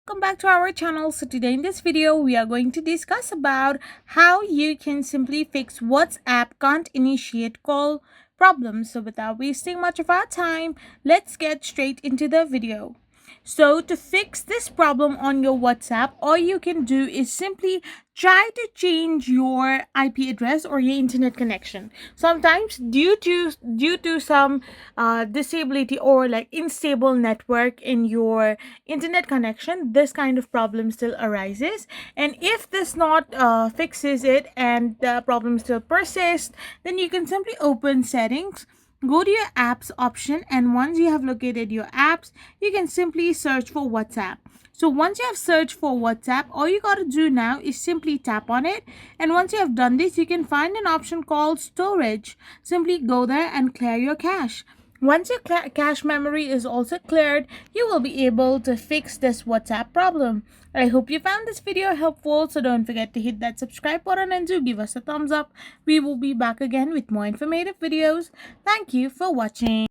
Welcome back to our channel. So today in this video we are going to discuss about how you can simply fix WhatsApp can't initiate call problems. So without wasting much of our time, let's get straight into the video. So to fix this problem on your WhatsApp, all you can do is simply try to change your IP address or your internet connection. Sometimes due to some disability or like unstable network in your internet connection, this kind of problem still arises. And if this not fixes it and the problem still persists, then you can simply open settings, go to your apps option, and once you have located your apps, you can simply search for WhatsApp. So once you have searched for WhatsApp, all you got to do now is simply tap on it, and once you have done this, you can find an option called storage. Simply go there and clear your cache. Once your cache memory is also cleared, you will be able to fix this WhatsApp problem. I hope you found this video helpful, so don't forget to hit that subscribe button and do give us a thumbs up. We will be back again with more informative videos. Thank you for watching.